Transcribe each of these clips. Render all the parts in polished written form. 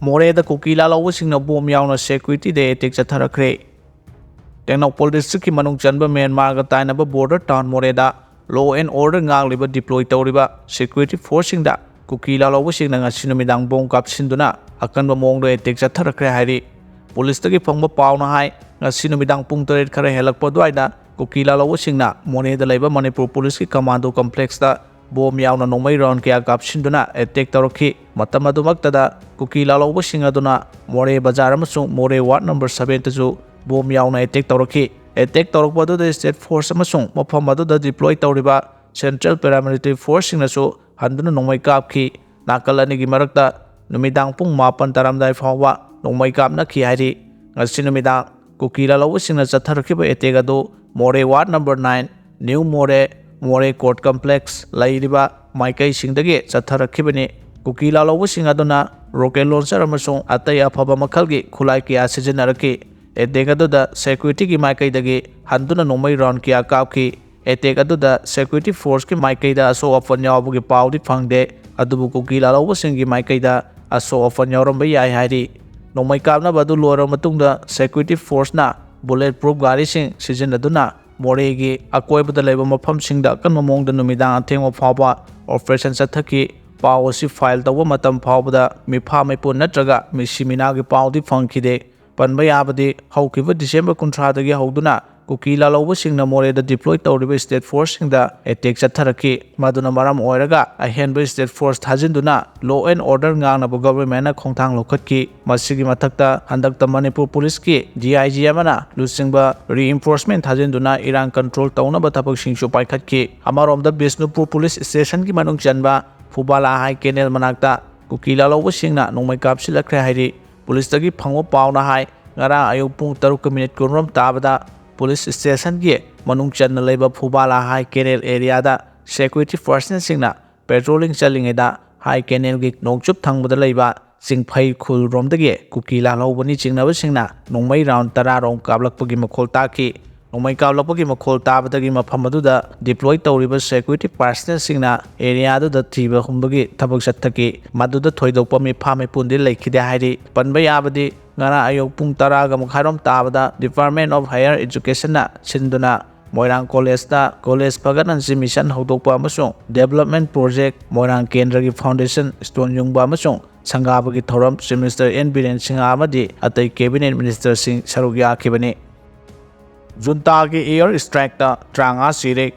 Moreh Da Kuki Lalawsing Bom Yauna Security de Airstrike Toukhre. Tengnokpol District ki Manung Chanba Myanmar ga tainaba border town Moreh Da law and order ngangliba deploy tawriba security forcing da Kuki Lalawsing ngasi numidang bom kapsinduna akanba mongdo Airstrike Toukhre hairi. Police tagi phangba pauna hai ngasi numidang pung 8 khara helakpa duaida Kuki Lalawsing na Moreh Da laiba Manipur Police ki commando complex da bom yauna nomai round kya kapsinduna attack tawraki matam adumakta da Kuki Lalawsing aduna Moreh Bazar amasung Moreh Ward number 7 taju bom yauna attack tawraki attack tawrakpa da state force amasung mafam da deploy tawriba central paramilitary force singnasu handuna nomai kapki nakal anigi marakta numidang pung 9 taramdai fawwa nomai kapna ki hairi ngasi numidang Kuki Lalawsing na chatharkiba attack adu Moreh Ward number 9 New Moreh Court Complex Lairiba Maikai Singdagi Chatharakibani Kuki Lalawsing aduna rocket launcher amasung atai afaba makhalgi khulai kya sijinaraki attack aduda security ki Maikai dagi handuna nomai round kya kapki attack aduda security force ki Maikai da aso afan yawbugi paudi phangde adubu Kuki Lalawsing ki Maikai da aso afan yawramba yai hairi nomai kapna badu lora matungda security force na bulletproof gari sing sizinaduna Moreh gi akoibada laiba mafamsingda kanma mongda numidang athengwa phawba operation chathaki paw asi file tawba matam phawbada mipha maipun natraga misimina gi pawdi phangkhide panba yabadi haukiba December 13 dagi hauduna Kuki Lalawsing na Moreh Da deploy tawriba state force singda attack chatharaki maduna maram oiraga ahenba state force thajinduna law and order ngangnaba government na khongthang lokhatki masigi mathakta handakta Manipur police ki DIG amana lusingba reinforcement thajinduna irang control tawnaba thapak singsu paikhatki amaromda Bishnupur police station ki manung chanba Phubala high canal manakta Kuki Lalawsing na nongmai kapsilakre hairi police tagi phangwa pawna hai ngara ayuk pung 3 minute kunrom tabada police station ki manung channa laiba Phubala high canal area da security personnel singna patrolling chalingeda high canal gi nokchup thangbada laiba singphai khul romdagi Kuki Lalawbani chingnaba singna nongmai round 10 rom kablakpagi makhol taki nongmai kablakpagi makhol tabadagi mafam aduda deploy tawriba security personnel singna area aduda thiba humbagi thabak chathaki maduda thoidokpa mipha maipundi laikhide hairi panba yabadi ngara ayok pung 10 ga mukhairom tabada Department of Higher Education na sinduna Moirang College da college paganansi mission hodokpa amasung development project Moirang Kendra gi foundation stone yungba amasung sangabagi thoram Chief Minister N Biren Singh amadi atai cabinet minister sing sarugya khibani Junta ki Airstrike Toukhre Sire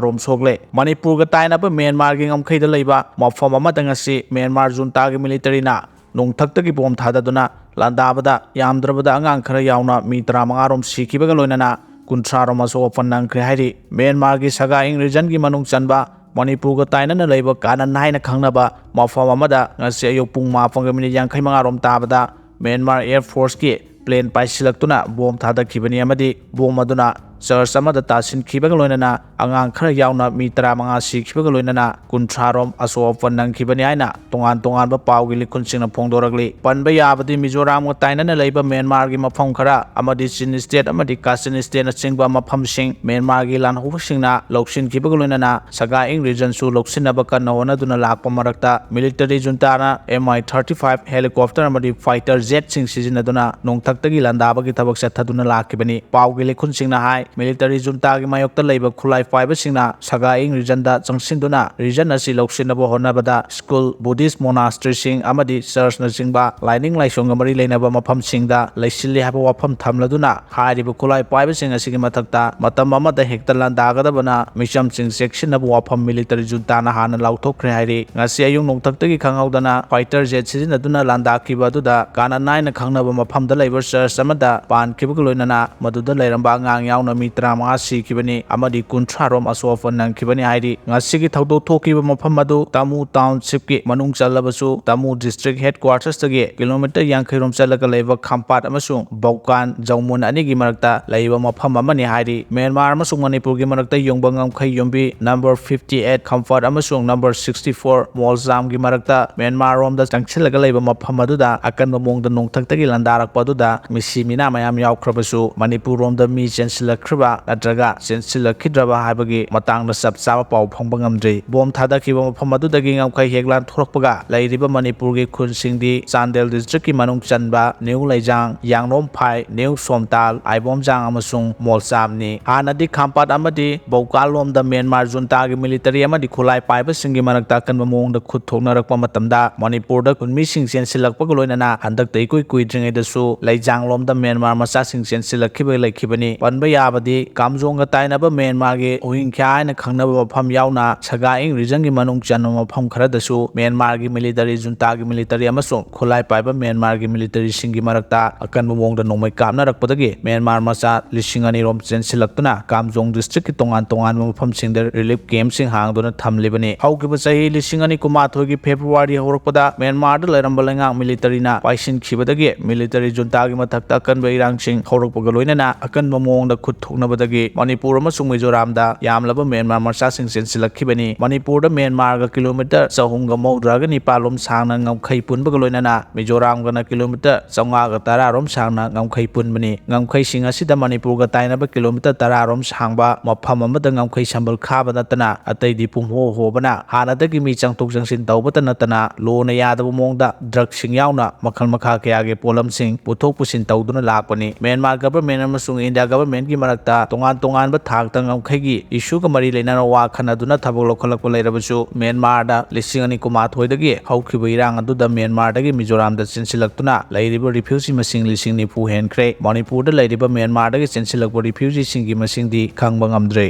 rom Sokle Manipur ga tainaba Myanmar gi ngamkhai da leiba mafam amada ngasi Myanmar junta gi military na nongthakta bom thadaduna landabada yamdrabada angang khara yauna mi 35 rom sikibaga loinana 13 rom aso open nangkhre hairi Myanmar gi saga ing region gi manung chanba Manipur ga tainana leiba kana naina khangnaba mafam amada ngasi ayok pung 5:55 rom tabada Myanmar Air Force ki plane paisilaktuna bom thadakhibani amadi bom aduna church amada tasin khibaga loinana angang khara yauna mi 35 sikhibaga loinana 13 rom aso open nangkhibani aina tongan ba pawgi likhunchingna phongdoragli panba yabadi Mizoram ga tainana leiba Myanmar gi mafam khara amadi Chin state amadi Kachin state na chingba mafam sing Myanmar gi lanhobsingna loksin khibaga loinana saga ing region su loksinaba kanna honaduna lakpa marakta military junta na Mi-35 helicopter amadi fighter jet sing sizinaduna nongthaktagi landabagi thabak chathaduna lakhibani pawgi likhunchingna hai military junta gi mayokta leiba khulai paiba singna saga ing region da changsinduna region asi loksinaba honabada school Buddhist monastery sing amadi church na singba lining laisong amari leinaba mafam singda laisilli haba wafam thamladuna hairiba khulai paiba sing asigi mathakta matam amada hekta landagadabana micham sing section na wafam military junta na hana lauthokre hairi ngasi ayung nongthaktagi khanghaudana fighter jet sizinaduna landakhiba aduda kana naina khangnaba mafam da leiba church amada pan khibaga loinana maduda leiramba angang yauna mi 35 sikibani amadi 13 rom aso open nangkhibani hairi ngasigi thaudok thokiba mafam adu Tamu township ki manung chalabasu Tamu district headquarters tagi kilometer 50 rom chalaga leiba khampat amasung Baukan Jaumun ani gi marakta leiba mafam amani hairi Myanmar amasung Manipur gi marakta yongba ngamkhai yombi number 58 khampat amasung number 64 Moljam gi marakta Myanmar rom da changchilaga leiba mafam aduda akanba mongda nongthaktagi landarakpa aduda misimina mayam yaukkhrabasu Manipur rom da mi chensilakre ꯆꯦꯟꯁꯤꯜꯂꯛꯈ꯭ꯔꯕ ꯅꯠꯇ꯭ꯔꯒ ꯆꯦꯟꯁꯤꯜꯂꯛꯈꯤꯗ꯭ꯔꯕ ꯍꯥꯏꯕꯒꯤ ꯃꯇꯥꯡꯗ ꯆꯞ ꯆꯥꯕ ꯄꯥꯎ ꯐꯪꯕ ꯉꯝꯗ꯭ꯔꯤ꯫ Bomb ꯊꯥꯗꯈꯤꯕ ꯃꯐꯝ ꯑꯗꯨꯗꯒꯤ ꯉꯝꯈꯩ ꯍꯦꯛ ꯂꯥꯟꯊꯣꯔꯛꯄꯒ ꯂꯩꯔꯤꯕ ꯃꯅꯤꯄꯨꯔꯒꯤ ꯈꯨꯟꯁꯤꯡꯗꯤ ꯆꯥꯟꯗꯦꯜ ꯗꯤꯁꯇ꯭ꯔꯤꯛꯀꯤ ꯃꯅꯨꯡ ꯆꯟꯕ ꯅ꯭ꯌꯨ ꯂꯩꯖꯥꯡ, ꯌꯥꯡꯂꯣꯝꯐꯥꯏ, ꯅ꯭ꯌꯨ ꯁꯣꯝꯇꯥꯜ, ꯑꯥꯏꯕꯣꯝꯖꯥꯡ ꯑꯃꯁꯨꯡ ꯃꯣꯜꯆꯥꯝꯅꯤ꯫ ꯍꯥꯟꯅꯗꯤ ꯈꯥꯝꯄꯥꯠ ꯑꯃꯗꯤ ꯕꯧꯀꯥꯂꯣꯝꯗ ꯃ꯭ꯌꯥꯟꯃꯥꯔ ꯖꯨꯟꯇꯥꯒꯤ ꯃꯤꯂꯤꯇꯔꯤ ꯑꯃꯗꯤ ꯈꯨꯠꯂꯥꯏ ꯄꯥꯏꯕꯁꯤꯡꯒꯤ ꯃꯔꯛꯇ ꯑꯀꯟꯕ ꯃꯑꯣꯡꯗ ꯈꯨꯠ ꯊꯣꯛꯅꯔꯛꯄ ꯃꯇꯝꯗ ꯃꯅꯤꯄꯨꯔꯗ ꯈꯨꯟꯃꯤꯁꯤꯡ ꯆꯦꯟꯁꯤꯜꯂꯛꯄꯒ ꯂꯣꯏꯅꯅ ꯍꯟꯗꯛꯇ ꯏꯀꯨꯏ ꯀꯨꯏꯗ꯭ꯔꯤꯉꯩꯗꯁꯨ ꯂꯩꯖꯥꯡꯂꯣꯝꯗ ꯃ꯭ꯌꯥꯟꯃꯥꯔ ꯃꯆꯥꯁꯤꯡ ꯆꯦꯟꯁꯤꯜꯂꯛꯈꯤꯕ ꯂꯩꯈꯤꯕꯅꯤ꯫ ꯄꯟꯕ ꯌꯥꯕꯗꯤ ꯀꯥꯝꯖꯣꯡꯒ ꯇꯥꯏꯅꯕ ꯃ꯭ꯌꯥꯟꯃꯥꯔꯒꯤ ꯎꯍꯤꯡꯈ꯭ꯌꯥ ꯍꯥꯏꯅ ꯈꯪꯅꯕ ꯃꯐꯝ ꯌꯥꯎꯅ ꯁꯒꯥꯏꯪ ꯔꯤꯖꯟꯒꯤ ꯃꯅꯨꯡ ꯆꯟꯕ ꯃꯐꯝ ꯈꯔꯗꯁꯨ ꯃ꯭ꯌꯥꯟꯃꯥꯔꯒꯤ ꯃꯤꯂꯤꯇꯔꯤ, ꯖꯨꯟꯇꯥꯒꯤ ꯃꯤꯂꯤꯇꯔꯤ ꯑꯃꯁꯨꯡ ꯈꯨꯠꯂꯥꯏ ꯄꯥꯏꯕ ꯃ꯭ꯌꯥꯟꯃꯥꯔꯒꯤ ꯃꯤꯂꯤꯇꯔꯤꯁꯤꯡꯒꯤ ꯃꯔꯛꯇ ꯑꯀꯟꯕ ꯃꯑꯣꯡꯗ ꯅꯣꯡꯃꯩ ꯀꯥꯞꯅꯔꯛꯄꯗꯒꯤ ꯃ꯭ꯌꯥꯟꯃꯥꯔ ꯃꯆꯥ 2,000 ꯔꯣꯝ ꯆꯦꯟꯁꯤꯜꯂꯛꯇꯨꯅ ꯀꯥꯝꯖꯣꯡ ꯗꯤꯁꯇ꯭ꯔꯤꯛꯀꯤ ꯇꯣꯉꯥꯟꯕ ꯃꯐꯝꯁꯤꯡꯗ ꯔꯤꯂꯤꯐ ꯀꯦꯝꯞꯁꯤꯡ ꯍꯥꯡꯗꯨꯅ ꯊꯝꯂꯤꯕꯅꯤ꯫ ꯍꯧꯈꯤꯕ ꯆꯍꯤ 2019ꯒꯤ ꯐꯦꯕ꯭ꯔꯨꯋꯥꯔꯤ ꯍꯧꯔꯛꯄꯗ ꯃ꯭ꯌꯥꯟꯃꯥꯔꯗ ꯂꯩꯔꯝꯕ ꯂꯩꯉꯥꯛ ꯃꯤꯂꯤꯇꯔꯤꯅ ꯄꯥꯏꯁꯤꯟꯈꯤꯕꯗꯒꯤ ꯃꯤꯂꯤꯇꯔꯤ ꯖꯨꯟꯇꯥꯒꯤ ꯃꯊꯛꯇ ꯑꯀꯟꯕ ꯏꯔꯥꯡꯁꯤꯡ ꯍꯧꯔꯛꯄꯒ ꯂꯣꯏꯅꯅ ꯑꯀꯟꯕ ꯃꯑꯣꯡꯗ ꯈꯨꯠ ꯊꯣꯛꯅꯕꯗꯒꯤ ꯃꯅꯤꯄꯨꯔ ꯑꯃꯁꯨꯡ ꯃꯤꯖꯣꯔꯥꯝꯗ ꯌꯥꯝꯂꯕ ꯃ꯭ꯌꯥꯟꯃꯥꯔ ꯃꯆꯥꯁꯤꯡ ꯆꯦꯟꯁꯤꯜꯂꯛꯈꯤꯕꯅꯤ꯫ ꯃꯅꯤꯄꯨꯔꯗ ꯃ꯭ꯌꯥꯟꯃꯥꯔꯒ ꯀꯤꯂꯣꯃꯤꯇꯔ 339 ꯔꯣꯝ ꯁꯥꯡꯅ ꯉꯝꯈꯩ ꯄꯨꯟꯕꯒ ꯂꯣꯏꯅꯅ ꯃꯤꯖꯣꯔꯥꯝꯒꯅ ꯀꯤꯂꯣꯃꯤꯇꯔ 510 ꯔꯣꯝ ꯁꯥꯡꯅ ꯉꯝꯈꯩ ꯄꯨꯟꯕꯅꯤ꯫ ꯉꯝꯈꯩꯁꯤꯡ ꯑꯁꯤꯗ ꯃꯅꯤꯄꯨꯔꯒ ꯇꯥꯏꯅꯕ ꯀꯤꯂꯣꯃꯤꯇꯔ 10 ꯔꯣꯝ ꯁꯥꯡꯕ ꯃꯐꯝ ꯑꯃꯗ ꯉꯝꯈꯩ ꯁꯝꯕꯜ ꯈꯥꯕ ꯅꯠꯇꯅ ꯑꯇꯩꯗꯤ ꯄꯨꯡꯍꯣ ꯍꯣꯕꯅ ꯍꯥꯟꯅꯗꯒꯤ ꯃꯤ ꯆꯪꯊꯣꯛ ꯆꯪꯁꯤꯟ ꯇꯧꯕꯇ ꯅꯠꯇꯅ ꯂꯣꯅ ꯌꯥꯗꯕ ꯃꯑꯣꯡꯗ ꯗ꯭ꯔꯒꯁꯤꯡ ꯌꯥꯎꯅ ꯃꯈꯜ ꯃꯈꯥ ꯀꯌꯥꯒꯤ ꯄꯣꯠꯂꯝꯁꯤꯡ ꯄꯨꯊꯣꯛ ꯄꯨꯁꯤꯟ ꯇꯧꯗꯨꯅ ꯂꯥꯛꯄꯅꯤ꯫ ꯃ꯭ꯌꯥꯟꯃꯥꯔ ꯒꯚꯔꯟꯃꯦꯟꯠ ꯑꯃꯁꯨꯡ ꯏꯟꯗꯤꯌꯥ ꯒꯚꯔꯟꯃꯦꯟꯠꯀꯤ ꯃꯔꯛꯇ ꯇꯣꯉꯥꯟꯕ ꯊꯥꯛꯇ ꯉꯝꯈꯩꯒꯤ ꯏꯁꯨꯒ ꯃꯔꯤ ꯂꯩꯅꯅ ꯋꯥ ꯈꯟꯅꯗꯨꯅ ꯊꯕꯛ ꯂꯧꯈꯠꯂꯛꯄ ꯂꯩꯔꯕꯁꯨ ꯃ꯭ꯌꯥꯟꯃꯥꯔꯗ 2019ꯗꯒꯤ ꯍꯧꯈꯤꯕ ꯏꯔꯥꯡ ꯑꯗꯨꯗ ꯃ꯭ꯌꯥꯟꯃꯥꯔꯗꯒꯤ ꯃꯤꯖꯣꯔꯥꯝꯗ ꯆꯦꯟꯁꯤꯜꯂꯛꯇꯨꯅ ꯂꯩꯔꯤꯕ ꯔꯤꯐ꯭ꯌꯨꯖꯤ ꯃꯁꯤꯡ 90,000 ꯍꯦꯟꯈ꯭ꯔꯦ꯫ ꯃꯅꯤꯄꯨꯔꯗ ꯂꯩꯔꯤꯕ ꯃ꯭ꯌꯥꯟꯃꯥꯔꯗꯒꯤ ꯆꯦꯟꯁꯤꯜꯂꯛꯄ ꯔꯤꯐ꯭ꯌꯨꯖꯤꯁꯤꯡꯒꯤ ꯃꯁꯤꯡꯗꯤ ꯈꯪꯕ ꯉꯝꯗ꯭ꯔꯦ꯫